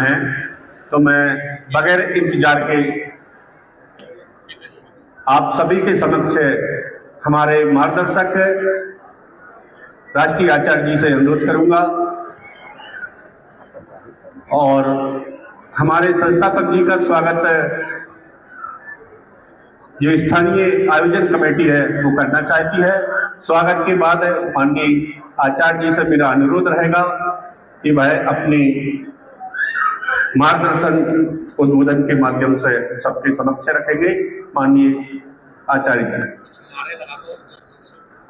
हैं तो मैं बगैर इंतजार के आप सभी के समक्ष हमारे मार्गदर्शक राष्ट्रीय आचार्य जी से अनुरोध करूंगा और हमारे संस्थापक जी का स्वागत जो स्थानीय आयोजन कमेटी है वो करना चाहती है। स्वागत के बाद माननीय आचार्य जी से मेरा अनुरोध रहेगा कि वह अपनी मार्गदर्शन उद्बोधन के माध्यम से सबके समक्ष रखेंगे। माननीय आचार्य जी,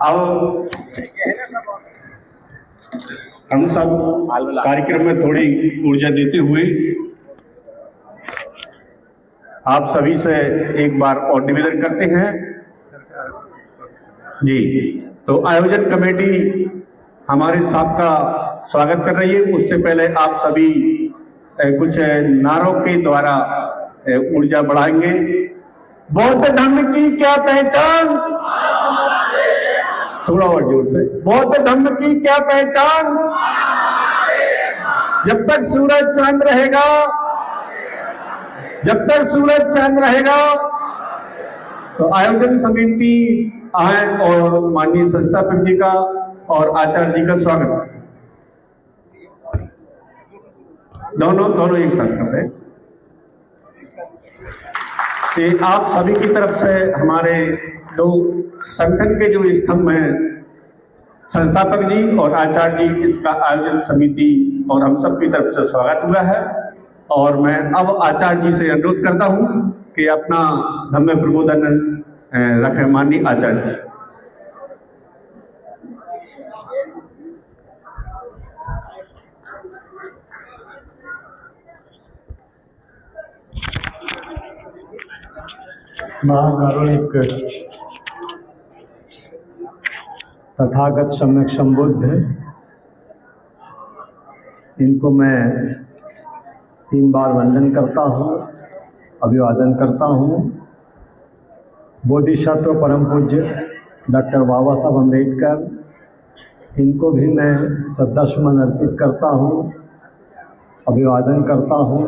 आओ हम सब कार्यक्रम में थोड़ी ऊर्जा देते हुए आप सभी से एक बार और निवेदन करते हैं जी। तो आयोजन कमेटी हमारे साथ का स्वागत कर रही है। उससे पहले आप सभी कुछ नारों के द्वारा ऊर्जा बढ़ाएंगे। बौद्ध धर्म की क्या पहचान, थोड़ा और जोर से, बौद्ध धर्म की क्या पहचान, जब तक सूरज चांद रहेगा, जब तक सूरज चांद रहेगा। तो आयोजन समिति आए और माननीय संस्थापक जी का और आचार्य जी का स्वागत दोनों एक साथ करते हैं। आप सभी की तरफ से हमारे दो संगठन के जो स्तंभ हैं, संस्थापक जी और आचार्य जी, इसका आयोजन समिति और हम सब की तरफ से स्वागत हुआ है। और मैं अब आचार्य जी से अनुरोध करता हूं कि अपना धम्म प्रबोधन रखें। माननीय आचार्य जी। महाकारुणिक तथागत सम्यक संबुद्ध, इनको मैं 3 बार वंदन करता हूँ, अभिवादन करता हूँ। बोधिसत्व परम पूज्य डॉक्टर बाबा साहब अम्बेडकर, इनको भी मैं श्रद्धा सुमन अर्पित करता हूँ, अभिवादन करता हूँ।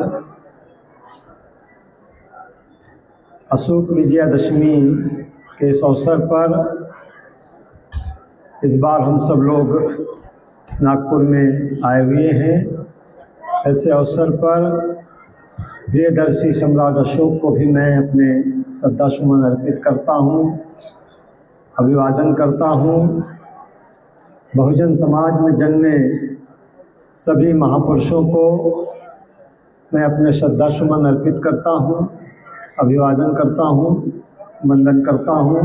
अशोक विजयादशमी के इस अवसर पर इस बार हम सब लोग नागपुर में आए हुए हैं। ऐसे अवसर पर प्रियदर्शी सम्राट अशोक को भी मैं अपने श्रद्धा सुमन अर्पित करता हूँ, अभिवादन करता हूँ। बहुजन समाज में जन्मे सभी महापुरुषों को मैं अपने श्रद्धा सुमन अर्पित करता हूँ, अभिवादन करता हूँ, वंदन करता हूँ।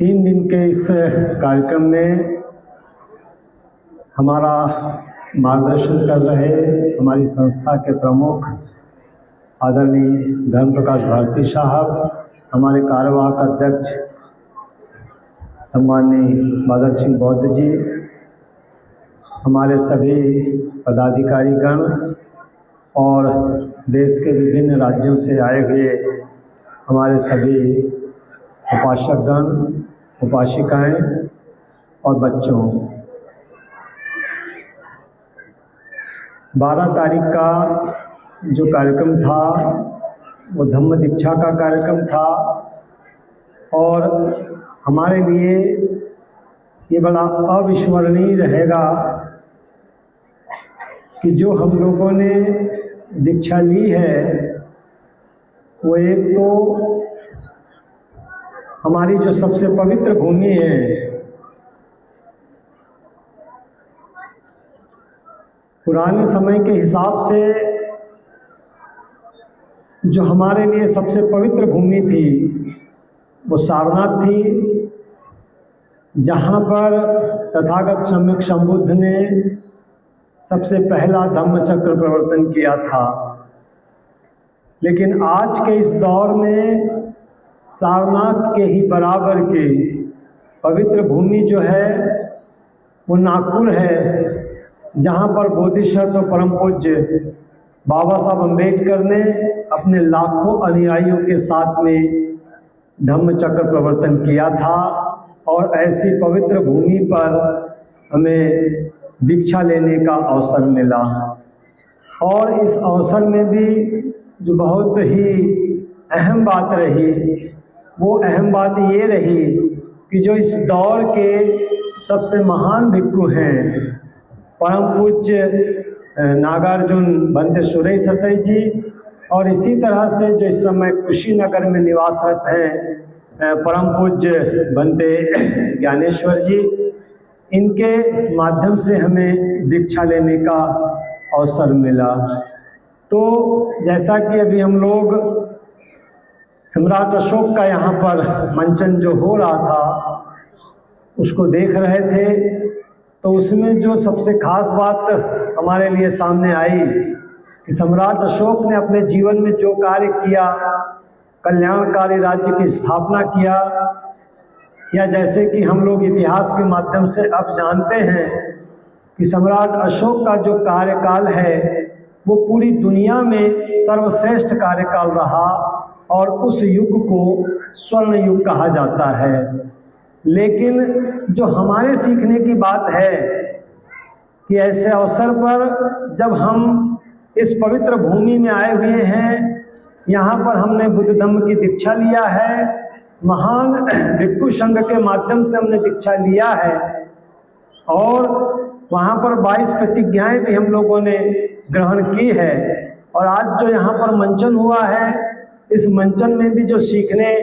3 दिन के इस कार्यक्रम में हमारा मार्गदर्शन कर रहे हमारी संस्था के प्रमुख आदरणीय धर्म प्रकाश भारती साहब, हमारे कार्यवाहक अध्यक्ष सम्माननीय बादल सिंह बौद्ध जी, हमारे सभी पदाधिकारीगण और देश के विभिन्न राज्यों से आए हुए हमारे सभी उपासकगण, उपासिकाएं और बच्चों। 12 तारीख का जो कार्यक्रम था वो धम्म दीक्षा का कार्यक्रम था और हमारे लिए ये बड़ा अविस्मरणीय रहेगा कि जो हम लोगों ने दीक्षा ली है वो एक तो हमारी जो सबसे पवित्र भूमि है, पुराने समय के हिसाब से जो हमारे लिए सबसे पवित्र भूमि थी वो सारनाथ थी, जहाँ पर तथागत सम्यक संबुद्ध ने सबसे पहला धम्मचक्र प्रवर्तन किया था। लेकिन आज के इस दौर में सारनाथ के ही बराबर की पवित्र भूमि जो है वो नागपुर है, जहाँ पर बोधिसत्व परम पूज्य बाबा साहब अम्बेडकर ने अपने लाखों अनुयायियों के साथ में धम्मचक्र प्रवर्तन किया था। और ऐसी पवित्र भूमि पर हमें दीक्षा लेने का अवसर मिला। और इस अवसर में भी जो बहुत ही अहम बात रही, वो अहम बात ये रही कि जो इस दौर के सबसे महान भिक्षु हैं, परम पूज्य नागार्जुन बनते सुरेश ससई जी, और इसी तरह से जो इस समय कुशीनगर में निवासरत हैं परम पूज्य बनते ज्ञानेश्वर जी, इनके माध्यम से हमें दीक्षा लेने का अवसर मिला। तो जैसा कि अभी हम लोग सम्राट अशोक का यहाँ पर मंचन जो हो रहा था उसको देख रहे थे, तो उसमें जो सबसे खास बात हमारे लिए सामने आई कि सम्राट अशोक ने अपने जीवन में जो कार्य किया, कल्याणकारी राज्य की स्थापना किया, या जैसे कि हम लोग इतिहास के माध्यम से अब जानते हैं कि सम्राट अशोक का जो कार्यकाल है वो पूरी दुनिया में सर्वश्रेष्ठ कार्यकाल रहा और उस युग को स्वर्ण युग कहा जाता है। लेकिन जो हमारे सीखने की बात है कि ऐसे अवसर पर जब हम इस पवित्र भूमि में आए हुए हैं, यहाँ पर हमने बुद्ध धम्म की दीक्षा लिया है, महान भिक्षु संघ के माध्यम से हमने दीक्षा लिया है, और वहाँ पर 22 प्रतिज्ञाएं भी हम लोगों ने ग्रहण की है। और आज जो यहाँ पर मंचन हुआ है, इस मंचन में भी जो सीखने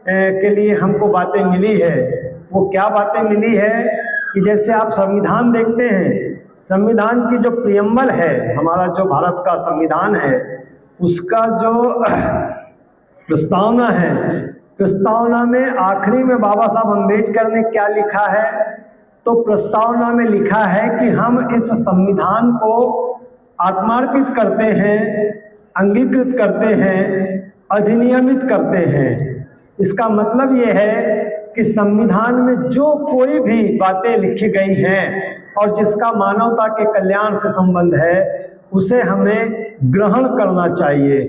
के लिए हमको बातें मिली है, वो क्या बातें मिली है कि जैसे आप संविधान देखते हैं, संविधान की जो प्रियम्बल है, हमारा जो भारत का संविधान है, उसका जो प्रस्तावना है, प्रस्तावना में आखिरी में बाबा साहब अम्बेडकर ने क्या लिखा है, तो प्रस्तावना में लिखा है कि हम इस संविधान को आत्मार्पित करते हैं, अंगीकृत करते हैं, अधिनियमित करते हैं। इसका मतलब ये है कि संविधान में जो कोई भी बातें लिखी गई हैं और जिसका मानवता के कल्याण से संबंध है, उसे हमें ग्रहण करना चाहिए।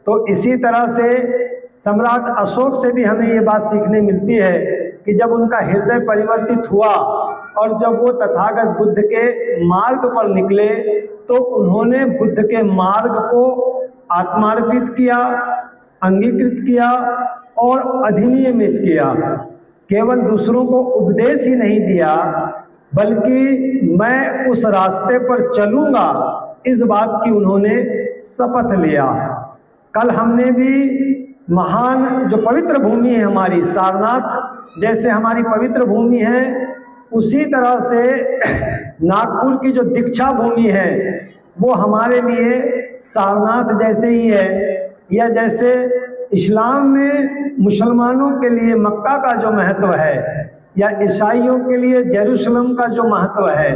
तो इसी तरह से सम्राट अशोक से भी हमें ये बात सीखने मिलती है कि जब उनका हृदय परिवर्तित हुआ और जब वो तथागत बुद्ध के मार्ग पर निकले, तो उन्होंने बुद्ध के मार्ग को आत्मार्पित किया, अंगीकृत किया और अधिनियमित किया। केवल दूसरों को उपदेश ही नहीं दिया, बल्कि मैं उस रास्ते पर चलूंगा, इस बात की उन्होंने शपथ लिया। कल हमने भी महान जो पवित्र भूमि है हमारी, सारनाथ जैसे हमारी पवित्र भूमि है, उसी तरह से नागपुर की जो दीक्षा भूमि है वो हमारे लिए सारनाथ जैसे ही है। या जैसे इस्लाम में मुसलमानों के लिए मक्का का जो महत्व है, या ईसाइयों के लिए जेरूशलम का जो महत्व है,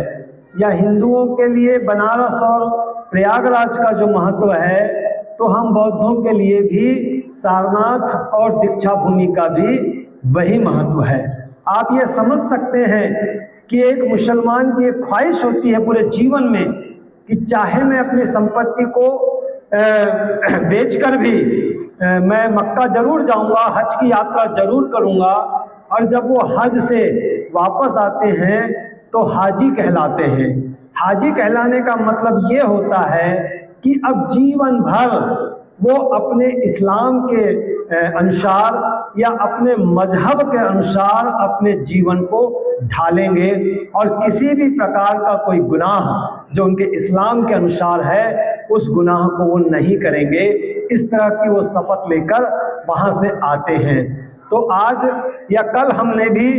या हिंदुओं के लिए बनारस और प्रयागराज का जो महत्व है, तो हम बौद्धों के लिए भी सारनाथ और दीक्षा भूमि का भी वही महत्व है। आप ये समझ सकते हैं कि एक मुसलमान की एक ख्वाहिश होती है पूरे जीवन में कि चाहे मैं अपनी संपत्ति को बेचकर भी मैं मक्का जरूर जाऊंगा, हज की यात्रा जरूर करूंगा, और जब वो हज से वापस आते हैं तो हाजी कहलाते हैं। हाजी कहलाने का मतलब ये होता है कि अब जीवन भर वो अपने इस्लाम के अनुसार या अपने मजहब के अनुसार अपने जीवन को ढालेंगे, और किसी भी प्रकार का कोई गुनाह जो उनके इस्लाम के अनुसार है उस गुनाह को वो नहीं करेंगे। इस तरह की वो शपथ लेकर वहाँ से आते हैं। तो आज या कल हमने भी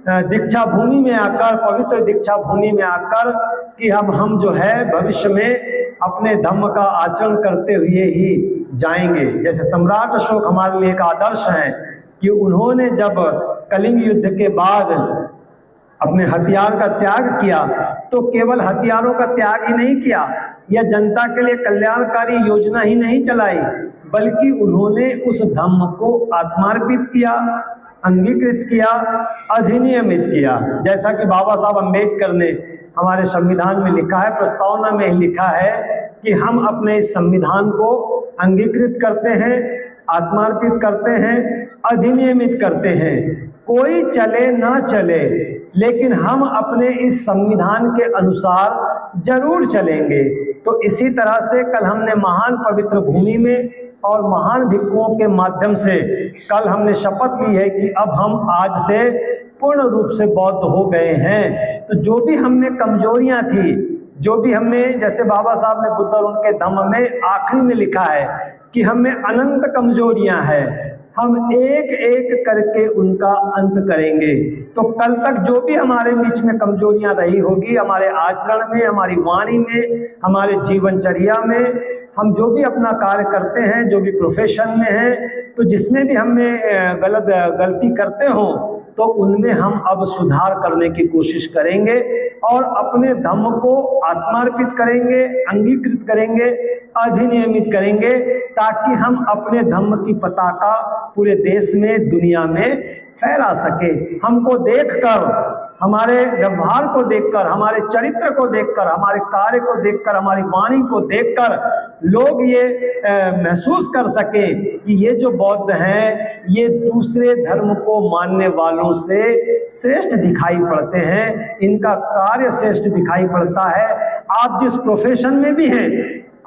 दीक्षा भूमि में आकर, पवित्र दीक्षा भूमि में आकर कि अब हम जो है भविष्य में अपने धम्म का आचरण करते हुए ही जाएंगे। जैसे सम्राट अशोक हमारे लिए एक आदर्श है कि उन्होंने जब कलिंग युद्ध के बाद अपने हथियार का त्याग किया, तो केवल हथियारों का त्याग ही नहीं किया या जनता के लिए कल्याणकारी योजना ही नहीं चलाई, बल्कि उन्होंने उस धम्म को आत्मार्पित किया, अंगीकृत किया, अधिनियमित किया। जैसा कि बाबा साहब अम्बेडकर ने हमारे संविधान में लिखा है, प्रस्तावना में लिखा है कि हम अपने इस संविधान को अंगीकृत करते हैं, आत्मार्पित करते हैं, अधिनियमित करते हैं। कोई चले ना चले, लेकिन हम अपने इस संविधान के अनुसार जरूर चलेंगे। तो इसी तरह से कल हमने महान पवित्र भूमि में और महान भिक्षुओं के माध्यम से कल हमने शपथ ली है कि अब हम आज से पूर्ण रूप से बौद्ध हो गए हैं। तो जो भी हमने कमजोरियां थी, जो भी हमें, जैसे बाबा साहब ने बुद्ध और उनके धम्म में आखिरी में लिखा है कि हमें अनंत कमजोरियां हैं, हम एक एक करके उनका अंत करेंगे। तो कल तक जो भी हमारे बीच में कमजोरियां रही होगी, हमारे आचरण में, हमारी वाणी में, हमारे जीवनचर्या में, हम जो भी अपना कार्य करते हैं, जो भी प्रोफेशन में है, तो जिसमें भी हमें गलती करते हो तो उनमें हम अब सुधार करने की कोशिश करेंगे और अपने धम्म को आत्मार्पित करेंगे, अंगीकृत करेंगे, अधिनियमित करेंगे, ताकि हम अपने धम्म की पताका पूरे देश में, दुनिया में फहरा सके। हमको देखकर, हमारे व्यवहार को देखकर, हमारे चरित्र को देखकर, हमारे कार्य को देखकर, हमारी वाणी को देखकर लोग ये महसूस कर सके कि ये जो बौद्ध हैं ये दूसरे धर्म को मानने वालों से श्रेष्ठ दिखाई पड़ते हैं, इनका कार्य श्रेष्ठ दिखाई पड़ता है। आप जिस प्रोफेशन में भी हैं,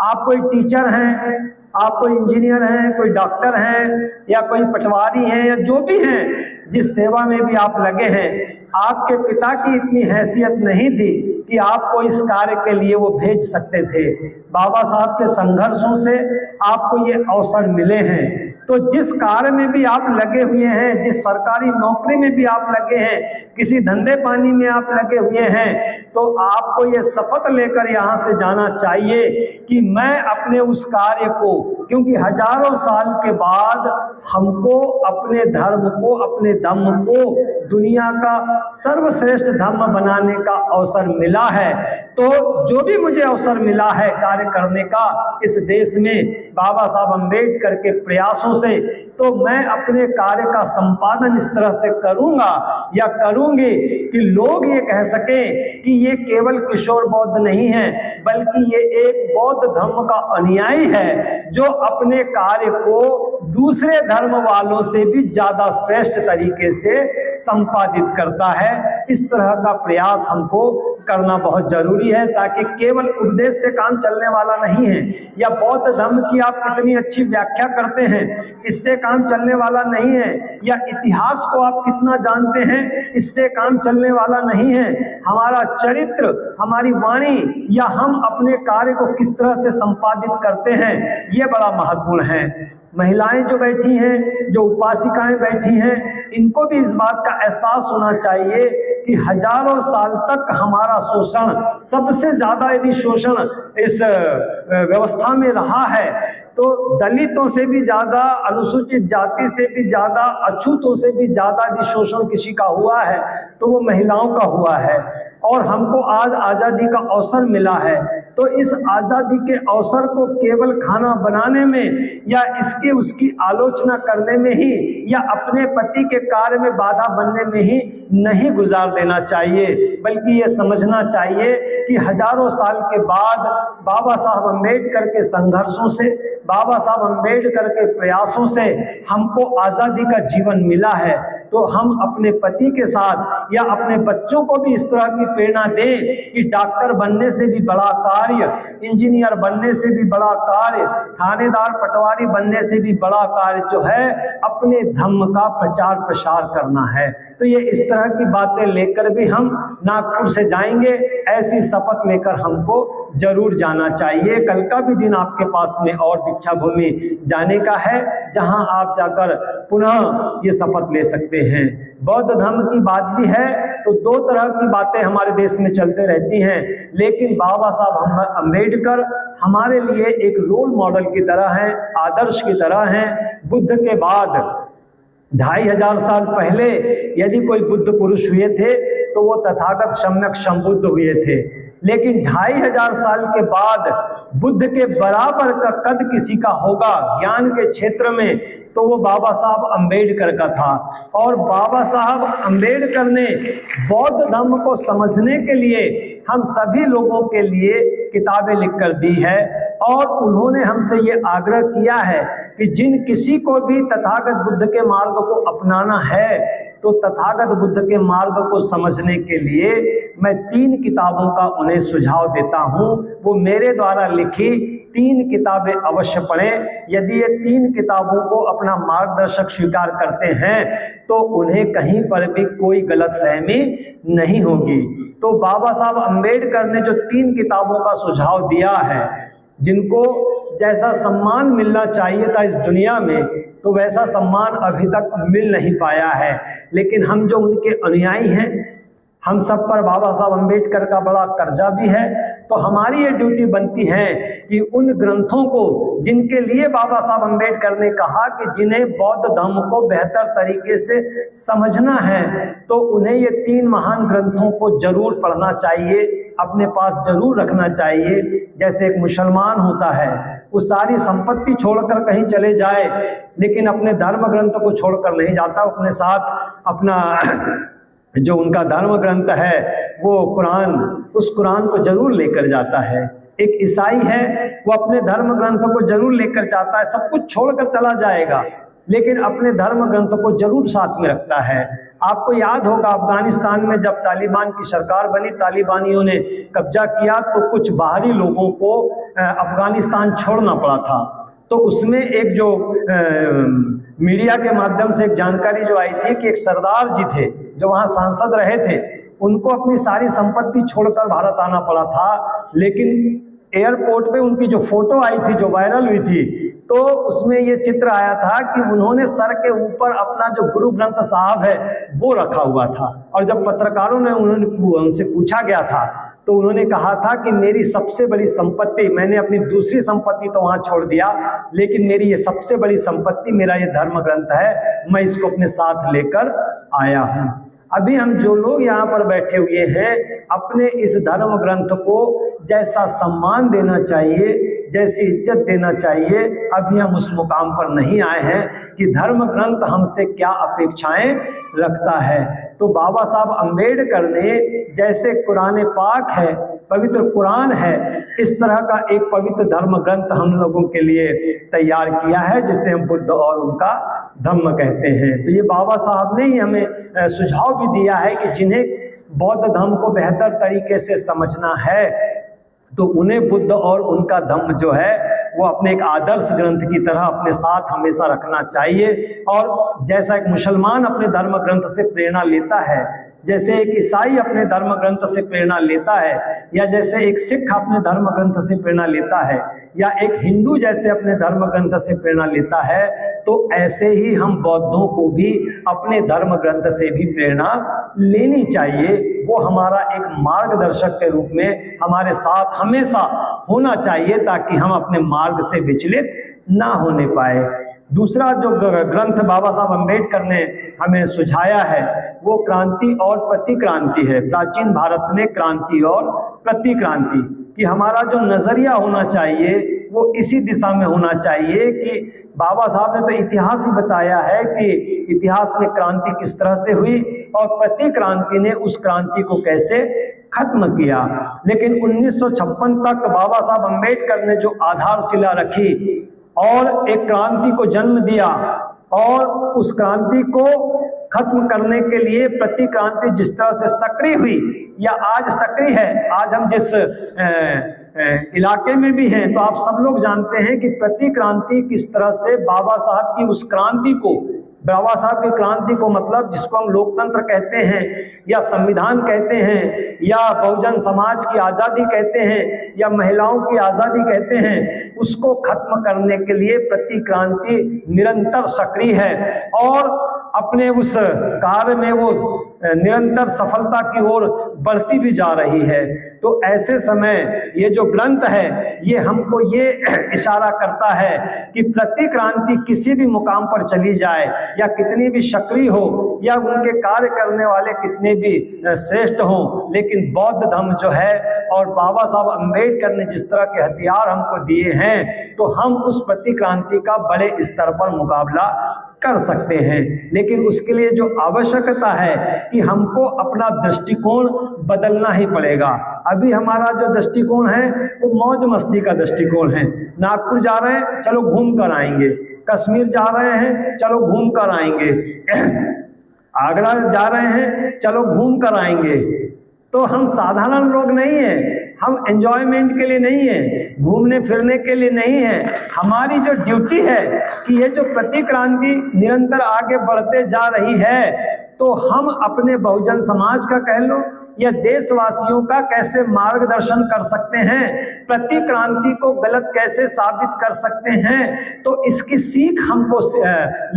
आप कोई टीचर हैं, आप कोई इंजीनियर हैं, कोई डॉक्टर हैं, या कोई पटवारी हैं, या जो भी हैं, जिस सेवा में भी आप लगे हैं, आपके पिता की इतनी हैसियत नहीं थी कि आपको इस कार्य के लिए वो भेज सकते थे। बाबा साहब के संघर्षों से आपको ये अवसर मिले हैं। तो जिस कार्य में भी आप लगे हुए हैं, जिस सरकारी नौकरी में भी आप लगे हैं, किसी धंधे पानी में आप लगे हुए हैं, तो आपको ये शपथ लेकर यहाँ से जाना चाहिए कि मैं अपने उस कार्य को, क्योंकि हजारों साल के बाद हमको अपने धर्म को, अपने धम्म को दुनिया का सर्वश्रेष्ठ धर्म बनाने का अवसर मिला है। तो जो भी मुझे अवसर मिला है कार्य करने का इस देश में बाबा साहब अम्बेडकर के प्रयासों से, तो मैं अपने कार्य का संपादन इस तरह से करूंगा या करूंगी कि लोग ये कह सकें कि ये केवल किशोर बौद्ध नहीं है, बल्कि ये एक बौद्ध धर्म का अनुयायी है जो अपने कार्य को दूसरे धर्म वालों से भी ज्यादा श्रेष्ठ तरीके से संपादित करता है। इस तरह का प्रयास हमको करना बहुत जरूरी है, ताकि केवल उपदेश से काम चलने वाला नहीं है, या बौद्ध धर्म की आप कितनी अच्छी व्याख्या करते हैं इससे काम चलने वाला नहीं है, या इतिहास को आप कितना जानते हैं इससे काम चलने वाला नहीं है। हमारा चरित्र, हमारी वाणी, या हम अपने कार्य को किस तरह से संपादित करते हैं, ये बड़ा महत्वपूर्ण है। महिलाएं जो बैठी हैं, जो उपासिकाएं बैठी हैं, इनको भी इस बात का एहसास होना चाहिए कि हजारों साल तक हमारा शोषण, सबसे ज्यादा यदि शोषण इस व्यवस्था में रहा है तो दलितों से भी ज्यादा, अनुसूचित जाति से भी ज्यादा, अछूतों से भी ज्यादा यदि शोषण किसी का हुआ है तो वो महिलाओं का हुआ है। और हमको आज आज़ादी का अवसर मिला है, तो इस आज़ादी के अवसर को केवल खाना बनाने में या इसकी उसकी आलोचना करने में ही या अपने पति के कार्य में बाधा बनने में ही नहीं गुजार देना चाहिए, बल्कि ये समझना चाहिए कि हजारों साल के बाद बाबा साहब अम्बेडकर के संघर्षों से, बाबा साहब अम्बेडकर के प्रयासों से हमको आज़ादी का जीवन मिला है। तो हम अपने पति के साथ या अपने बच्चों को भी इस तरह की प्रेरणा दें कि डॉक्टर बनने से भी बड़ा कार्य, इंजीनियर बनने से भी बड़ा कार्य, थानेदार पटवारी बनने से भी बड़ा कार्य जो है अपने धम्म का प्रचार प्रसार करना है। तो ये इस तरह की बातें लेकर भी हम नागपुर से जाएंगे, ऐसी शपथ लेकर हमको जरूर जाना चाहिए। कल का भी दिन आपके पास में और दीक्षा भूमि जाने का है, जहां आप जाकर पुनः ये शपथ ले सकते हैं। बौद्ध धर्म की बात भी है तो दो तरह की बातें हमारे देश में चलते रहती हैं, लेकिन बाबा साहब अम्बेडकर हमारे लिए एक रोल मॉडल की तरह हैं, आदर्श की तरह हैं। बुद्ध के बाद 2500 साल पहले यदि कोई बुद्ध पुरुष हुए थे तो वो तथागत सम्यक संबुद्ध हुए थे, लेकिन 2500 साल के बाद बुद्ध के बराबर का कद किसी का होगा ज्ञान के क्षेत्र में तो वो बाबा साहब अम्बेडकर का था। और बाबा साहब अम्बेडकर ने बौद्ध धर्म को समझने के लिए हम सभी लोगों के लिए किताबें लिखकर दी है, और उन्होंने हमसे ये आग्रह किया है कि जिन किसी को भी तथागत बुद्ध के मार्ग को अपनाना है तो तथागत बुद्ध के मार्ग को समझने के लिए मैं 3 किताबों का उन्हें सुझाव देता हूँ। वो मेरे द्वारा लिखी 3 किताबें अवश्य पढ़ें। यदि ये 3 किताबों को अपना मार्गदर्शक स्वीकार करते हैं तो उन्हें कहीं पर भी कोई गलतफहमी नहीं होगी। तो बाबा साहब अम्बेडकर ने जो 3 किताबों का सुझाव दिया है, जिनको जैसा सम्मान मिलना चाहिए था इस दुनिया में, तो वैसा सम्मान अभी तक मिल नहीं पाया है। लेकिन हम जो उनके अनुयायी हैं, हम सब पर बाबा साहब अम्बेडकर का बड़ा कर्जा भी है। तो हमारी ये ड्यूटी बनती है कि उन ग्रंथों को, जिनके लिए बाबा साहब अम्बेडकर ने कहा कि जिन्हें बौद्ध धर्म को बेहतर तरीके से समझना है, तो उन्हें ये 3 महान ग्रंथों को जरूर पढ़ना चाहिए, अपने पास जरूर रखना चाहिए। जैसे एक मुसलमान होता है, वो सारी संपत्ति छोड़कर कहीं चले जाए, लेकिन अपने धर्म ग्रंथ को छोड़कर नहीं जाता, अपने साथ अपना जो उनका धर्म ग्रंथ है वो कुरान, उस कुरान को जरूर लेकर जाता है। एक ईसाई है, वो अपने धर्म ग्रंथ को जरूर लेकर जाता है, सब कुछ छोड़कर चला जाएगा लेकिन अपने धर्म ग्रंथ को जरूर साथ में रखता है। आपको याद होगा अफगानिस्तान में जब तालिबान की सरकार बनी, तालिबानियों ने कब्जा किया, तो कुछ बाहरी लोगों को अफगानिस्तान छोड़ना पड़ा था। तो उसमें एक जो मीडिया के माध्यम से एक जानकारी जो आई थी कि एक सरदार जी थे जो वहाँ सांसद रहे थे, उनको अपनी सारी संपत्ति छोड़कर भारत आना पड़ा था। लेकिन एयरपोर्ट पे उनकी जो फोटो आई थी, जो वायरल हुई थी, तो उसमें ये चित्र आया था कि उन्होंने सर के ऊपर अपना जो गुरु ग्रंथ साहब है वो रखा हुआ था। और जब पत्रकारों ने उनसे पूछा गया था तो उन्होंने कहा था कि मेरी सबसे बड़ी संपत्ति, मैंने अपनी दूसरी संपत्ति तो वहाँ छोड़ दिया, लेकिन मेरी ये सबसे बड़ी संपत्ति मेरा ये धर्म ग्रंथ है, मैं इसको अपने साथ लेकर आया हूँ। अभी हम जो लोग यहाँ पर बैठे हुए हैं, अपने इस धर्म ग्रंथ को जैसा सम्मान देना चाहिए, जैसी इज्जत देना चाहिए, अभी हम उस मुकाम पर नहीं आए हैं कि धर्म ग्रंथ हमसे क्या अपेक्षाएं रखता है। तो बाबा साहब अम्बेडकर ने जैसे कुरान पाक है, पवित्र कुरान है, इस तरह का एक पवित्र धर्म ग्रंथ हम लोगों के लिए तैयार किया है, जिसे हम बुद्ध और उनका धम्म कहते हैं। तो ये बाबा साहब ने ही हमें सुझाव भी दिया है कि जिन्हें बौद्ध धर्म को बेहतर तरीके से समझना है तो उन्हें बुद्ध और उनका धम्म जो है वो अपने एक आदर्श ग्रंथ की तरह अपने साथ हमेशा रखना चाहिए। और जैसा एक मुसलमान अपने धर्म ग्रंथ से प्रेरणा लेता है, जैसे एक ईसाई अपने धर्म ग्रंथ से प्रेरणा लेता है, या जैसे एक सिख अपने धर्म ग्रंथ से प्रेरणा लेता है, या एक हिंदू जैसे अपने धर्म ग्रंथ से प्रेरणा लेता है, तो ऐसे ही हम बौद्धों को भी अपने धर्म ग्रंथ से भी प्रेरणा लेनी चाहिए। वो हमारा एक मार्गदर्शक के रूप में हमारे साथ हमेशा होना चाहिए, ताकि हम अपने मार्ग से विचलित ना होने पाए। दूसरा जो ग्रंथ बाबा साहब अम्बेडकर ने हमें सुझाया है वो क्रांति और प्रतिक्रांति है। प्राचीन भारत में क्रांति और प्रतिक्रांति कि हमारा जो नजरिया होना चाहिए वो इसी दिशा में होना चाहिए कि बाबा साहब ने तो इतिहास भी बताया है कि इतिहास में क्रांति किस तरह से हुई और प्रतिक्रांति ने उस क्रांति को कैसे खत्म किया। लेकिन 1956 तक बाबा साहब अम्बेडकर ने जो आधारशिला रखी और एक क्रांति को जन्म दिया, और उस क्रांति को खत्म करने के लिए प्रतिक्रांति जिस तरह से सक्रिय हुई या आज सक्रिय है, आज हम जिस इलाके में भी हैं तो आप सब लोग जानते हैं कि प्रतिक्रांति किस तरह से बाबा साहब की उस क्रांति को, बाबा साहब की क्रांति को मतलब जिसको हम लोकतंत्र कहते हैं या संविधान कहते हैं या बहुजन समाज की आज़ादी कहते हैं या महिलाओं की आज़ादी कहते हैं, उसको खत्म करने के लिए प्रतिक्रांति निरंतर सक्रिय है और अपने उस कार्य में वो निरंतर सफलता की ओर बढ़ती भी जा रही है। तो ऐसे समय ये जो ग्रंथ है ये हमको ये इशारा करता है कि प्रतिक्रांति किसी भी मुकाम पर चली जाए या कितनी भी सक्रिय हो या उनके कार्य करने वाले कितने भी श्रेष्ठ हों, लेकिन बौद्ध धर्म जो है और बाबा साहब अम्बेडकर ने जिस तरह के हथियार हमको दिए हैं तो हम उस प्रतिक्रांति का बड़े स्तर पर मुकाबला कर सकते हैं। लेकिन उसके लिए जो आवश्यकता है कि हमको अपना दृष्टिकोण बदलना ही पड़ेगा। अभी हमारा जो दृष्टिकोण है वो मौज मस्ती का दृष्टिकोण है। नागपुर जा रहे हैं, चलो घूम कर आएंगे, कश्मीर जा रहे हैं, चलो घूम कर आएंगे, आगरा जा रहे हैं, चलो घूम कर आएंगे। तो हम साधारण लोग नहीं हैं, हम एंजॉयमेंट के लिए नहीं है, घूमने फिरने के लिए नहीं है। हमारी जो ड्यूटी है कि ये जो प्रतिक्रांति निरंतर आगे बढ़ते जा रही है, तो हम अपने बहुजन समाज का कह लो या देशवासियों का कैसे मार्गदर्शन कर सकते हैं, प्रतिक्रांति को गलत कैसे साबित कर सकते हैं, तो इसकी सीख हमको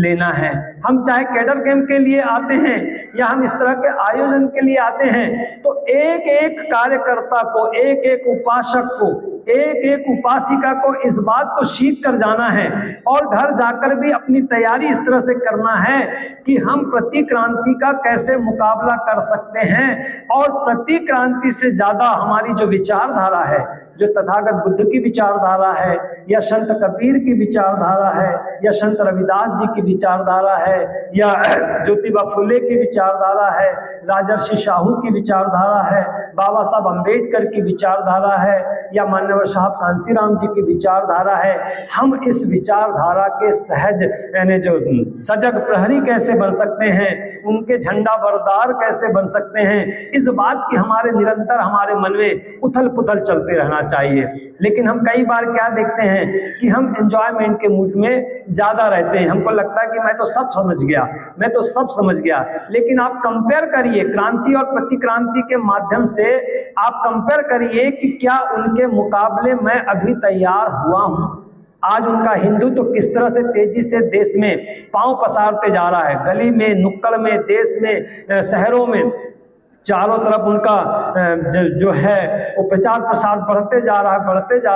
लेना है। हम चाहे कैडर कैंप के लिए आते हैं या हम इस तरह के आयोजन के लिए आते हैं, तो एक एक कार्यकर्ता को, एक एक उपासक को, एक एक उपासिका को इस बात को सीख कर जाना है और घर जाकर भी अपनी तैयारी इस तरह से करना है कि हम प्रतिक्रांति का कैसे मुकाबला कर सकते हैं। और प्रतिक्रांति से ज्यादा हमारी जो विचारधारा है, जो तथागत बुद्ध की विचारधारा है या संत कबीर की विचारधारा है या संत रविदास जी की विचारधारा है या ज्योतिबा फुले की विचारधारा है, राजर्षि साहू की विचारधारा है, बाबा साहब अम्बेडकर की विचारधारा है या मान्यवर साहब कांसीराम जी की विचारधारा है, हम इस विचारधारा के सहज यानी जो सजग प्रहरी कैसे बन सकते हैं, उनके झंडा बरदार कैसे बन सकते हैं, इस बात की हमारे निरंतर हमारे मन में उथल पुथल चलते रहना चाहिए। लेकिन हम कई बार क्या देखते हैं कि हम एंजॉयमेंट के मूड में ज्यादा रहते हैं, हमको लगता है कि मैं तो सब समझ गया, मैं तो सब समझ गया। लेकिन आप कंपेयर करिए क्रांति और प्रतिक्रांति के माध्यम से, आप कंपेयर करिए कि क्या उनके मुकाबले मैं अभी तैयार हुआ हूं। आज उनका हिंदुत्व तो किस तरह से तेजी से देश में पांव पसारते जा रहा है, गली में, नुक्कड़ में, देश में, शहरों में, चारों तरफ उनका जो है वो प्रचार प्रसार बढ़ते जा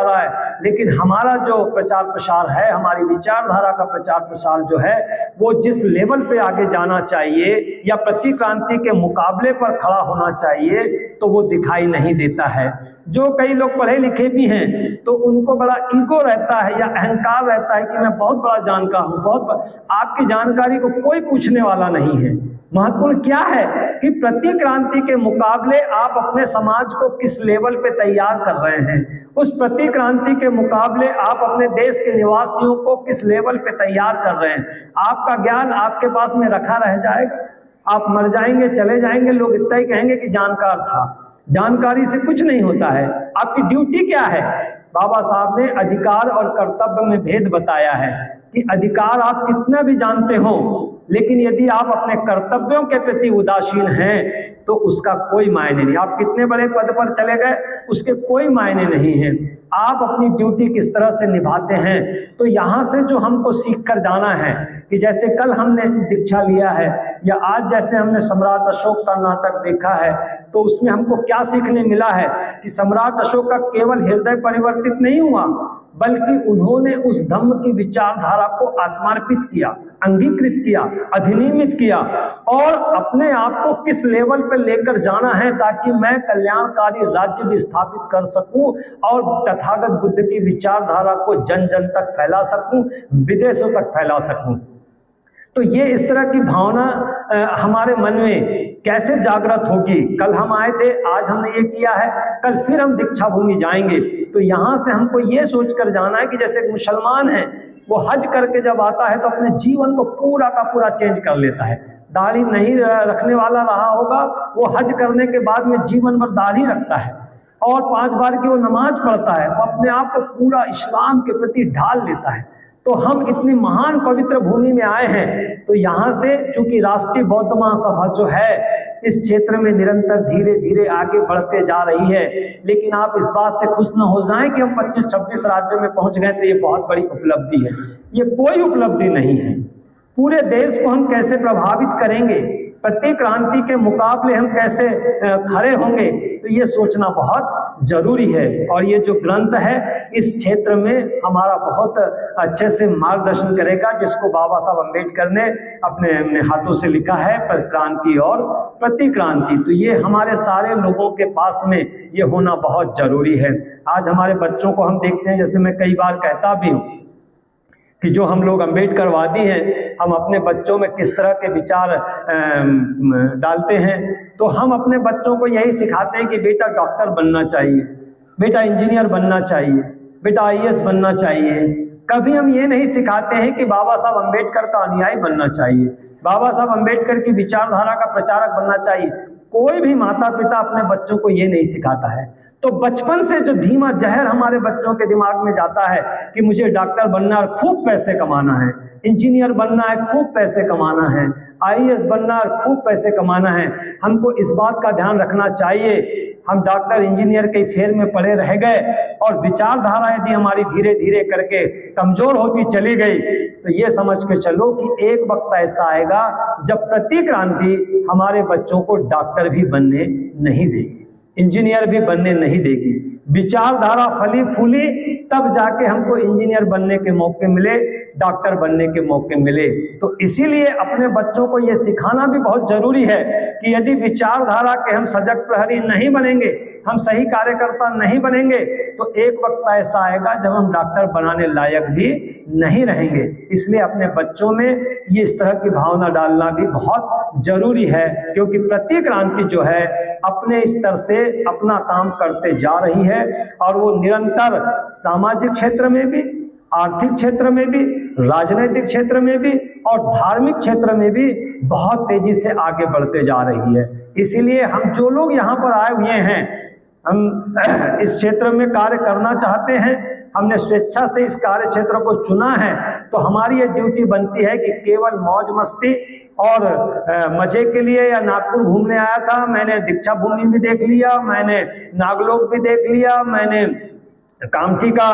रहा है। लेकिन हमारा जो प्रचार प्रसार है, हमारी विचारधारा का प्रचार प्रसार जो है, वो जिस लेवल पे आगे जाना चाहिए या प्रतिक्रांति के मुकाबले पर खड़ा होना चाहिए, तो वो दिखाई नहीं देता है। जो कई लोग पढ़े लिखे भी हैं तो उनको बड़ा ईगो रहता है या अहंकार रहता है कि मैं बहुत बड़ा जानकार हूँ, आपकी जानकारी को कोई पूछने वाला नहीं है। महत्वपूर्ण क्या है कि प्रतिक्रांति के मुकाबले आप अपने समाज को किस लेवल पे तैयार कर रहे हैं, उस प्रतिक्रांति के मुकाबले आप अपने देश के निवासियों को किस लेवल पे तैयार कर रहे हैं। आपका ज्ञान आपके पास में रखा रह जाएगा, आप मर जाएंगे, चले जाएंगे, लोग इतना ही कहेंगे कि जानकार था। जानकारी से कुछ नहीं होता है। आपकी ड्यूटी क्या है? बाबा साहब ने अधिकार और कर्तव्य में भेद बताया है कि अधिकार आप कितना भी जानते हो, लेकिन यदि आप अपने कर्तव्यों के प्रति उदासीन हैं तो उसका कोई मायने नहीं। आप कितने बड़े पद पर चले गए, उसके कोई मायने नहीं है। आप अपनी ड्यूटी किस तरह से निभाते हैं, तो यहाँ से जो हमको सीख कर जाना है कि जैसे कल हमने दीक्षा लिया है या आज जैसे हमने सम्राट अशोक का नाटक देखा है, तो उसमें हमको क्या सीखने मिला है कि सम्राट अशोक का केवल हृदय परिवर्तित नहीं हुआ, बल्कि उन्होंने उस धम्म की विचारधारा को आत्मार्पित किया, अंगीकृत किया, अधिनियमित किया और अपने आप को किस लेवल पर लेकर जाना है ताकि मैं कल्याणकारी राज्य भी स्थापित कर सकूं और तथागत बुद्ध की विचारधारा को जन जन तक फैला सकूं, विदेशों तक फैला सकूं। तो ये इस तरह की भावना हमारे मन में कैसे जागृत होगी। कल हम आए थे, आज हमने ये किया है, कल फिर हम दीक्षा भूमि जाएंगे। तो यहाँ से हमको ये सोच कर जाना है कि जैसे एक मुसलमान है, वो हज करके जब आता है तो अपने जीवन को पूरा का पूरा चेंज कर लेता है। दाढ़ी नहीं रखने वाला रहा होगा, वो हज करने के बाद में जीवन भर दाढ़ी रखता है और 5 बार की वो नमाज पढ़ता है, वो अपने आप को पूरा इस्लाम के प्रति ढाल लेता है। तो हम इतनी महान पवित्र भूमि में आए हैं, तो यहाँ से चूंकि राष्ट्रीय बौद्ध महासभा जो है इस क्षेत्र में निरंतर धीरे धीरे आगे बढ़ते जा रही है, लेकिन आप इस बात से खुश न हो जाएं कि हम 25-26 राज्यों में पहुंच गए तो ये बहुत बड़ी उपलब्धि है। ये कोई उपलब्धि नहीं है। पूरे देश को हम कैसे प्रभावित करेंगे, प्रतिक्रांति के मुकाबले हम कैसे खड़े होंगे, तो ये सोचना बहुत जरूरी है। और ये जो ग्रंथ है इस क्षेत्र में हमारा बहुत अच्छे से मार्गदर्शन करेगा, जिसको बाबा साहब अम्बेडकर ने अपने हाथों से लिखा है, क्रांति और प्रतिक्रांति। तो ये हमारे सारे लोगों के पास में ये होना बहुत जरूरी है। आज हमारे बच्चों को हम देखते हैं, जैसे मैं कई बार कहता भी हूँ कि जो हम लोग अम्बेडकरवादी हैं, हम अपने बच्चों में किस तरह के विचार डालते हैं, तो हम अपने बच्चों को यही सिखाते हैं कि बेटा डॉक्टर बनना चाहिए, बेटा इंजीनियर बनना चाहिए, बेटा IAS बनना चाहिए, कभी हम ये नहीं सिखाते हैं कि बाबा साहब अम्बेडकर का अनुयायी बनना चाहिए, बाबा साहब अम्बेडकर की विचारधारा का प्रचारक बनना चाहिए। कोई भी माता पिता अपने बच्चों को ये नहीं सिखाता है। तो बचपन से जो धीमा जहर हमारे बच्चों के दिमाग में जाता है कि मुझे डॉक्टर बनना है, खूब पैसे कमाना है, इंजीनियर बनना है, खूब पैसे कमाना है, आईएएस बनना है, खूब पैसे कमाना है, हमको इस बात का ध्यान रखना चाहिए हम डॉक्टर इंजीनियर के फेर में पड़े रह गए और विचारधारा यदि हमारी धीरे धीरे करके कमजोर होती चली गई तो ये समझ के चलो कि एक वक्त ऐसा आएगा जब प्रतिक्रांति हमारे बच्चों को डॉक्टर भी बनने नहीं देगी, इंजीनियर भी बनने नहीं देगी। विचारधारा फली फूली तब जाके हमको इंजीनियर बनने के मौके मिले, डॉक्टर बनने के मौके मिले। तो इसीलिए अपने बच्चों को ये सिखाना भी बहुत जरूरी है कि यदि विचारधारा के हम सजग प्रहरी नहीं बनेंगे, हम सही कार्यकर्ता नहीं बनेंगे तो एक वक्त ऐसा आएगा जब हम डॉक्टर बनाने लायक भी नहीं रहेंगे। इसलिए अपने बच्चों में ये इस तरह की भावना डालना भी बहुत जरूरी है, क्योंकि प्रतिक्रांति जो है अपने स्तर से अपना काम करते जा रही है और वो निरंतर सामाजिक क्षेत्र में भी, आर्थिक क्षेत्र में भी, राजनीतिक क्षेत्र में भी और धार्मिक क्षेत्र में भी बहुत तेजी से आगे बढ़ते जा रही है। इसीलिए हम जो लोग यहाँ पर आए हुए हैं, हम इस क्षेत्र में कार्य करना चाहते हैं, हमने स्वेच्छा से इस कार्य क्षेत्र को चुना है, तो हमारी ये ड्यूटी बनती है कि केवल मौज मस्ती और मजे के लिए, या नागपुर घूमने आया था, मैंने दीक्षा भूमि भी देख लिया, मैंने नागलोक भी देख लिया, मैंने कामठी का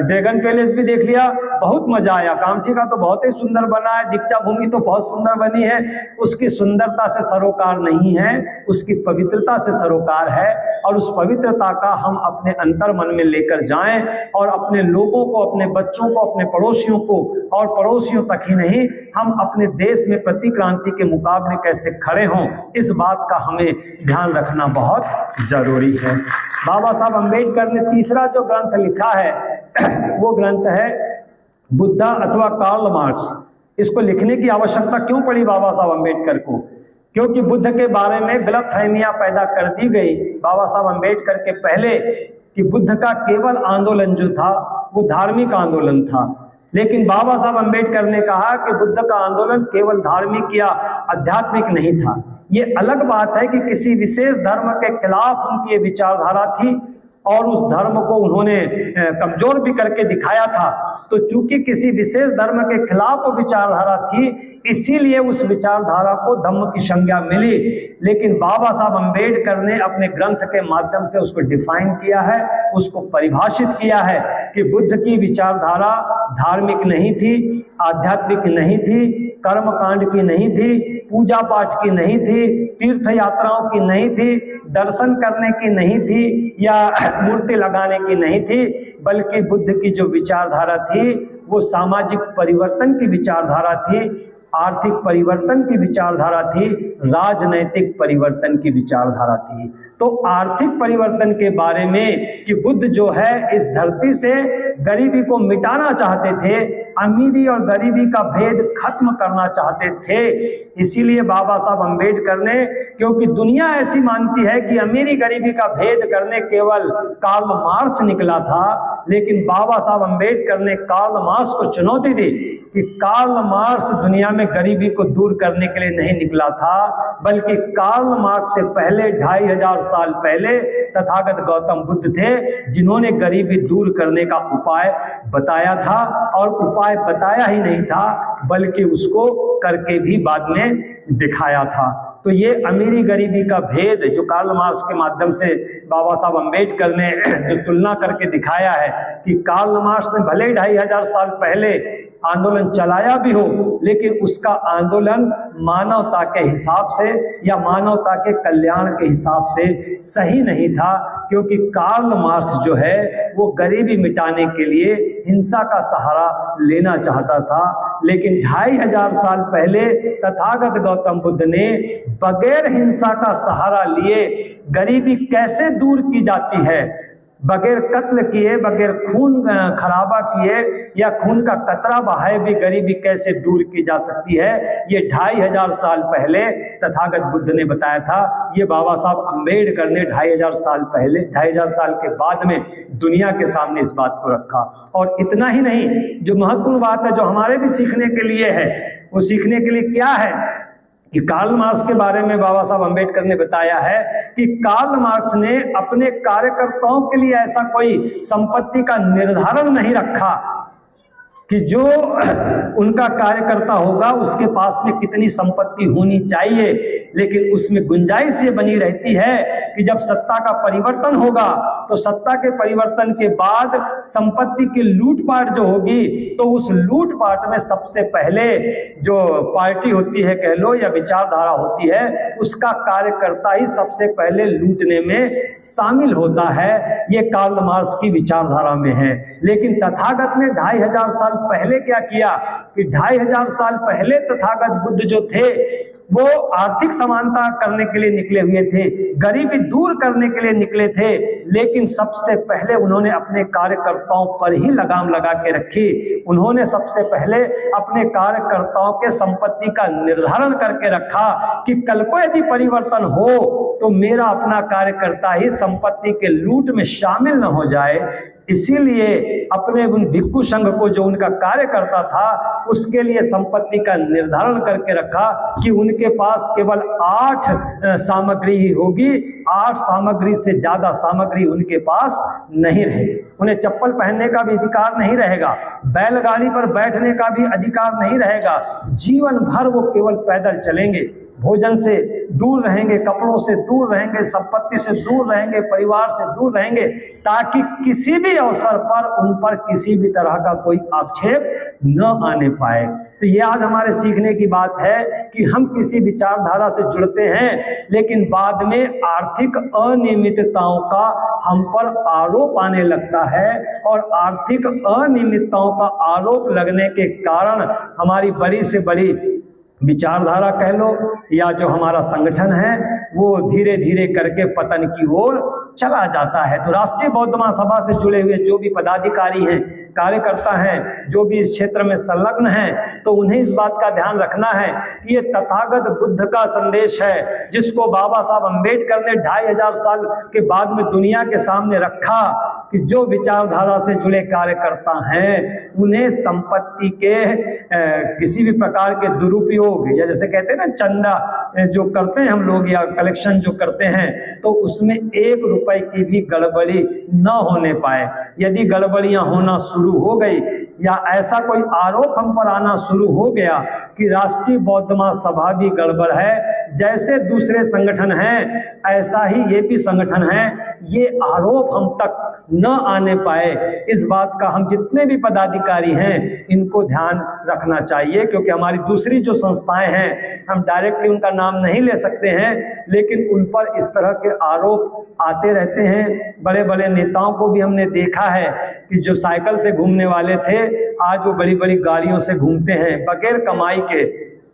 ड्रैगन पैलेस भी देख लिया, बहुत मजा आया। कामठी का तो बहुत ही सुंदर बना है, दीक्षा भूमि तो बहुत सुंदर बनी है। उसकी सुंदरता से सरोकार नहीं है, उसकी पवित्रता से सरोकार है और उस पवित्रता का हम अपने अंतर मन में लेकर जाएं और अपने लोगों को, अपने बच्चों को, अपने पड़ोसियों को और पड़ोसियों तक ही नहीं, हम अपने देश में प्रतिक्रांति के मुकाबले कैसे खड़े हों, इस बात का हमें ध्यान रखना बहुत जरूरी है। बाबा साहब अम्बेडकर ने तीसरा जो ग्रंथ लिखा है वो ग्रंथ है बुद्धा अथवा कार्ल मार्क्स। इसको लिखने की आवश्यकता क्यों पड़ी बाबा साहब अम्बेडकर को? क्योंकि बुद्ध के बारे में गलतफहमियां पैदा कर दी गई बाबा साहब अम्बेडकर के पहले कि बुद्ध का केवल आंदोलन जो था वो धार्मिक आंदोलन था, लेकिन बाबा साहब अम्बेडकर ने कहा कि बुद्ध का आंदोलन केवल धार्मिक या आध्यात्मिक नहीं था। ये अलग बात है कि किसी विशेष धर्म के खिलाफ उनकी ये विचारधारा थी और उस धर्म को उन्होंने कमजोर भी करके दिखाया था। तो चूंकि किसी विशेष धर्म के खिलाफ विचारधारा थी, इसीलिए उस विचारधारा को धम्म की संज्ञा मिली। लेकिन बाबा साहब अम्बेडकर ने अपने ग्रंथ के माध्यम से उसको डिफाइन किया है, उसको परिभाषित किया है कि बुद्ध की विचारधारा धार्मिक नहीं थी, आध्यात्मिक नहीं थी, कर्म कांड की नहीं थी, पूजा पाठ की नहीं थी, तीर्थ यात्राओं की नहीं थी, दर्शन करने की नहीं थी या मूर्ति लगाने की नहीं थी, बल्कि बुद्ध की जो विचारधारा थी वो सामाजिक परिवर्तन की विचारधारा थी, आर्थिक परिवर्तन की विचारधारा थी, राजनैतिक परिवर्तन की विचारधारा थी। तो आर्थिक परिवर्तन के बारे में कि बुद्ध जो है इस धरती से गरीबी को मिटाना चाहते थे, अमीरी और गरीबी का भेद खत्म करना चाहते थे। इसीलिए बाबा साहब अम्बेडकर ने, क्योंकि दुनिया ऐसी मानती है कि अमीरी गरीबी का भेद करने केवल कार्ल मार्क्स निकला था, लेकिन बाबा साहब अम्बेडकर ने कार्ल मार्क्स को चुनौती दी कि कार्ल मार्क्स दुनिया में गरीबी को दूर करने के लिए नहीं निकला था, बल्कि कार्ल मार्क्स से पहले 2500 साल पहले तथागत गौतम बुद्ध थे जिन्होंने गरीबी दूर करने का उपाय बताया था। और उपाय बताया ही नहीं था बल्कि उसको करके भी बाद में दिखाया था। तो ये अमीरी गरीबी का भेद जो कार्ल मार्क्स के माध्यम से बाबा साहब अम्बेडकर ने जो तुलना करके दिखाया है कि कार्ल मार्क्स ने भले ही 2500 साल पहले आंदोलन चलाया भी हो, लेकिन उसका आंदोलन मानवता के हिसाब से या मानवता के कल्याण के हिसाब से सही नहीं था, क्योंकि कार्ल मार्क्स जो है वो गरीबी मिटाने के लिए हिंसा का सहारा लेना चाहता था। लेकिन 2500 साल पहले तथागत गौतम बुद्ध ने बगैर हिंसा का सहारा लिए गरीबी कैसे दूर की जाती है, बगैर कत्ल किए, बगैर खून खराबा किए या खून का कतरा बहाए भी गरीबी कैसे दूर की जा सकती है, ये 2500 साल पहले तथागत बुद्ध ने बताया था। ये बाबा साहब अम्बेडकर ने 2500 साल के बाद में दुनिया के सामने इस बात को रखा। और इतना ही नहीं, जो महत्वपूर्ण बात है, जो हमारे भी सीखने के लिए है, वो सीखने के लिए क्या है कि कार्ल मार्क्स के बारे में बाबा साहब अम्बेडकर ने बताया है कि कार्ल मार्क्स ने अपने कार्यकर्ताओं के लिए ऐसा कोई संपत्ति का निर्धारण नहीं रखा कि जो उनका कार्यकर्ता होगा उसके पास में कितनी संपत्ति होनी चाहिए, लेकिन उसमें गुंजाइश ये बनी रहती है कि जब सत्ता का परिवर्तन होगा तो सत्ता के परिवर्तन के बाद संपत्ति की लूटपाट जो होगी, तो उस लूटपाट में सबसे पहले जो पार्टी होती है कह लो या विचारधारा होती है, उसका कार्यकर्ता ही सबसे पहले लूटने में शामिल होता है। ये कार्ल मार्क्स की विचारधारा में है। लेकिन तथागत ने 2500 साल पहले क्या किया कि 2500 साल पहले तथागत बुद्ध जो थे वो आर्थिक समानता करने के लिए निकले हुए थे, गरीबी दूर करने के लिए निकले थे, लेकिन सबसे पहले उन्होंने अपने कार्यकर्ताओं पर ही लगाम लगा के रखी। उन्होंने सबसे पहले अपने कार्यकर्ताओं के संपत्ति का निर्धारण करके रखा कि कल को यदि परिवर्तन हो तो मेरा अपना कार्यकर्ता ही संपत्ति के लूट में शामिल न हो जाए। इसीलिए अपने उन भिक्षु संघ को, जो उनका कार्यकर्ता था, उसके लिए संपत्ति का निर्धारण करके रखा कि उनके पास केवल 8 सामग्री ही होगी, 8 सामग्री से ज्यादा सामग्री उनके पास नहीं रहे। उन्हें चप्पल पहनने का भी अधिकार नहीं रहेगा, बैलगाड़ी पर बैठने का भी अधिकार नहीं रहेगा, जीवन भर वो केवल पैदल चलेंगे, भोजन से दूर रहेंगे, कपड़ों से दूर रहेंगे, संपत्ति से दूर रहेंगे, परिवार से दूर रहेंगे, ताकि किसी भी अवसर पर उन पर किसी भी तरह का कोई आक्षेप न आने पाए। तो ये आज हमारे सीखने की बात है कि हम किसी विचारधारा से जुड़ते हैं, लेकिन बाद में आर्थिक अनियमितताओं का हम पर आरोप आने लगता है, और आर्थिक अनियमितताओं का आरोप लगने के कारण हमारी बड़ी से बड़ी विचारधारा कह लो या जो हमारा संगठन है वो धीरे धीरे करके पतन की ओर चला जाता है। तो राष्ट्रीय बौद्ध महासभा से जुड़े हुए जो भी पदाधिकारी हैं, कार्यकर्ता हैं, जो भी इस क्षेत्र में संलग्न हैं, तो उन्हें इस बात का ध्यान रखना है कि ये तथागत बुद्ध का संदेश है, जिसको बाबा साहब अम्बेडकर ने 2500 साल के बाद में दुनिया के सामने रखा कि जो विचारधारा से जुड़े कार्यकर्ता हैं उन्हें संपत्ति के किसी भी प्रकार के दुरुपयोग, या जैसे कहते हैं ना चंदा जो करते हैं हम लोग या कलेक्शन जो करते हैं, तो उसमें 1 रुपए की भी गड़बड़ी न होने पाए। यदि गड़बड़ियां होना शुरू हो गई या ऐसा कोई आरोप हम पर आना शुरू हो गया कि राष्ट्रीय बौद्ध महासभा भी गड़बड़ है, जैसे दूसरे संगठन हैं ऐसा ही ये भी संगठन है, ये आरोप हम तक न आने पाए, इस बात का हम जितने भी पदाधिकारी हैं इनको ध्यान रखना चाहिए। क्योंकि हमारी दूसरी जो संस्थाएं हैं, हम डायरेक्टली उनका नाम नहीं ले सकते हैं, लेकिन उन पर इस तरह के आरोप आते रहते हैं। बड़े बड़े नेताओं को भी हमने देखा है कि जो साइकिल से घूमने वाले थे आज वो बड़ी बड़ी गाड़ियों से घूमते हैं बगैर कमाई के,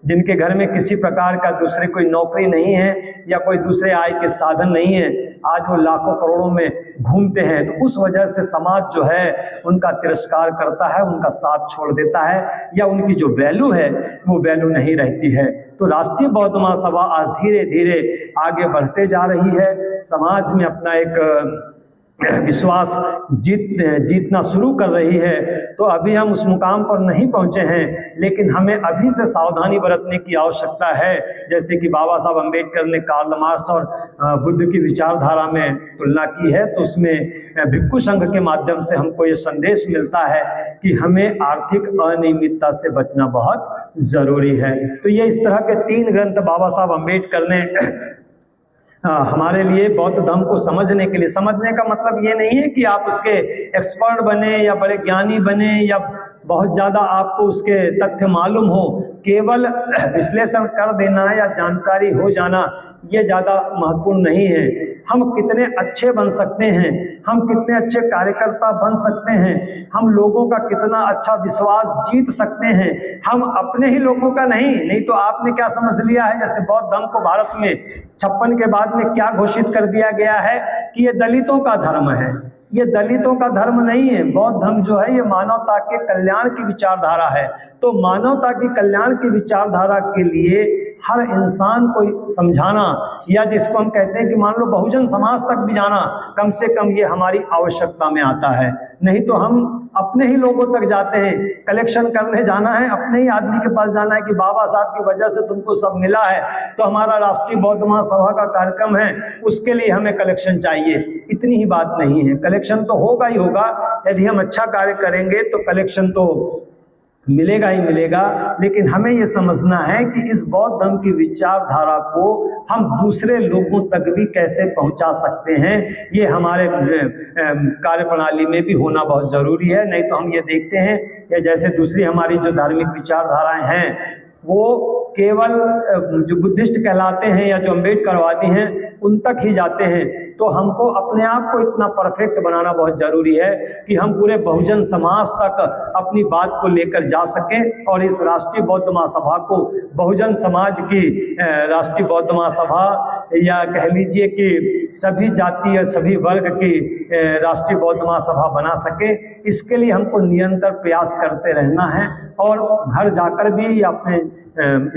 जिनके घर में किसी प्रकार का दूसरे कोई नौकरी नहीं है या कोई दूसरे आय के साधन नहीं है, आज वो लाखों करोड़ों में घूमते हैं। तो उस वजह से समाज जो है उनका तिरस्कार करता है, उनका साथ छोड़ देता है, या उनकी जो वैल्यू है वो वैल्यू नहीं रहती है। तो राष्ट्रीय बौद्ध महासभा आज धीरे धीरे आगे बढ़ते जा रही है, समाज में अपना एक विश्वास जीतना शुरू कर रही है। तो अभी हम उस मुकाम पर नहीं पहुंचे हैं, लेकिन हमें अभी से सावधानी बरतने की आवश्यकता है। जैसे कि बाबा साहब अम्बेडकर ने कार्ल मार्क्स और बुद्ध की विचारधारा में तुलना की है, तो उसमें भिक्षु संघ के माध्यम से हमको ये संदेश मिलता है कि हमें आर्थिक अनियमितता से बचना बहुत जरूरी है। तो ये इस तरह के 3 ग्रंथ बाबा साहब अम्बेडकर ने हमारे लिए बौद्ध धर्म को समझने के लिए, समझने का मतलब ये नहीं है कि आप उसके एक्सपर्ट बने या बड़े ज्ञानी बने या बहुत ज़्यादा आपको उसके तथ्य मालूम हो, केवल विश्लेषण कर देना या जानकारी हो जाना ये ज़्यादा महत्वपूर्ण नहीं है। हम कितने अच्छे बन सकते हैं, हम कितने अच्छे कार्यकर्ता बन सकते हैं, हम लोगों का कितना अच्छा विश्वास जीत सकते हैं, हम अपने ही लोगों का नहीं तो आपने क्या समझ लिया है, जैसे बौद्ध धर्म को भारत में 56 के बाद में क्या घोषित कर दिया गया है कि ये दलितों का धर्म है, ये दलितों का धर्म नहीं है। बौद्ध धर्म जो है ये मानवता के कल्याण की विचारधारा है। तो मानवता की कल्याण की विचारधारा के लिए हर इंसान को समझाना, या जिसको हम कहते हैं कि मान लो बहुजन समाज तक भी जाना, कम से कम ये हमारी आवश्यकता में आता है। नहीं तो हम अपने ही लोगों तक जाते हैं, कलेक्शन करने जाना है, अपने ही आदमी के पास जाना है कि बाबा साहब की वजह से तुमको सब मिला है, तो हमारा राष्ट्रीय बौद्ध महासभा का कार्यक्रम है, उसके लिए हमें कलेक्शन चाहिए। इतनी ही बात नहीं है, कलेक्शन तो होगा ही होगा। यदि हम अच्छा कार्य करेंगे तो कलेक्शन तो मिलेगा ही मिलेगा, लेकिन हमें ये समझना है कि इस बौद्ध धर्म की विचारधारा को हम दूसरे लोगों तक भी कैसे पहुंचा सकते हैं, ये हमारे कार्य प्रणाली में भी होना बहुत ज़रूरी है। नहीं तो हम ये देखते हैं कि जैसे दूसरी हमारी जो धार्मिक विचारधाराएं हैं वो केवल जो बुद्धिस्ट कहलाते हैं या जो अम्बेडकरवादी हैं उन तक ही जाते हैं। तो हमको अपने आप को इतना परफेक्ट बनाना बहुत ज़रूरी है कि हम पूरे बहुजन समाज तक अपनी बात को लेकर जा सकें, और इस राष्ट्रीय बौद्ध महासभा को बहुजन समाज की राष्ट्रीय बौद्ध महासभा, या कह लीजिए कि सभी जाति या सभी वर्ग की राष्ट्रीय बौद्ध महासभा बना सके। इसके लिए हमको निरंतर प्रयास करते रहना है, और घर जाकर भी या अपने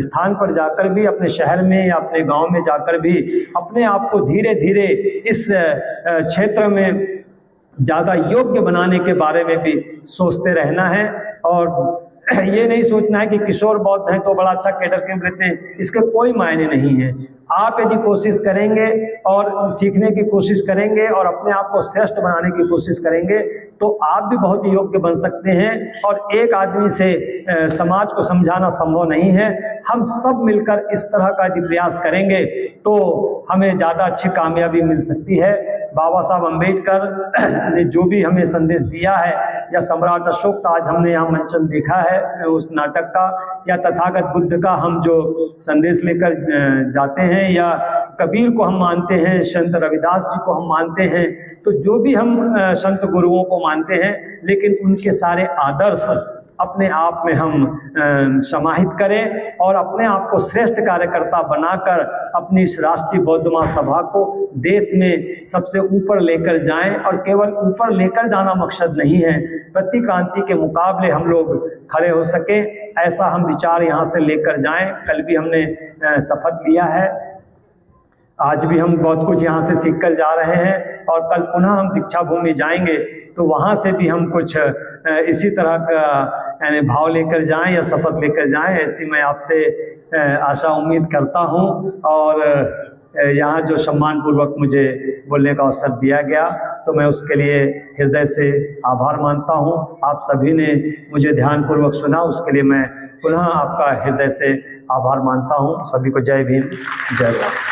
स्थान पर जाकर भी, अपने शहर में या अपने गांव में जाकर भी अपने आप को धीरे धीरे इस क्षेत्र में ज़्यादा योग्य बनाने के बारे में भी सोचते रहना है। और ये नहीं सोचना है कि किशोर बौद्ध हैं तो बड़ा अच्छा कैडर कैंप लेते हैं, इसके कोई मायने नहीं है। आप यदि कोशिश करेंगे और सीखने की कोशिश करेंगे और अपने आप को श्रेष्ठ बनाने की कोशिश करेंगे तो आप भी बहुत योग्य बन सकते हैं। और एक आदमी से समाज को समझाना संभव नहीं है। हम सब मिलकर इस तरह का यदि प्रयास करेंगे तो हमें ज़्यादा अच्छी कामयाबी मिल सकती है। बाबा साहब अम्बेडकर ने जो भी हमें संदेश दिया है, या सम्राट अशोक का आज हमने यहाँ मंचन देखा है उस नाटक का, या तथागत बुद्ध का हम जो संदेश लेकर जाते हैं, या कबीर को हम मानते हैं, संत रविदास जी को हम मानते हैं, तो जो भी हम संत गुरुओं को मानते हैं, लेकिन उनके सारे आदर्श अपने आप में हम समाहित करें और अपने आप को श्रेष्ठ कार्यकर्ता बनाकर अपनी इस राष्ट्रीय बौद्ध महासभा को देश में सबसे ऊपर लेकर जाएं। और केवल ऊपर लेकर जाना मकसद नहीं है, प्रति क्रांति के मुकाबले हम लोग खड़े हो सके, ऐसा हम विचार यहाँ से लेकर जाएं। कल भी हमने शपथ लिया है, आज भी हम बहुत कुछ यहाँ से सीख कर जा रहे हैं, और कल पुनः हम दीक्षा भूमि जाएंगे तो वहाँ से भी हम कुछ इसी तरह का यानी भाव लेकर जाएं या शपथ लेकर जाएं, ऐसी मैं आपसे आशा उम्मीद करता हूं। और यहाँ जो सम्मानपूर्वक मुझे बोलने का अवसर दिया गया तो मैं उसके लिए हृदय से आभार मानता हूं। आप सभी ने मुझे ध्यानपूर्वक सुना, उसके लिए मैं पुनः आपका हृदय से आभार मानता हूं। सभी को जय भीम, जय भारत।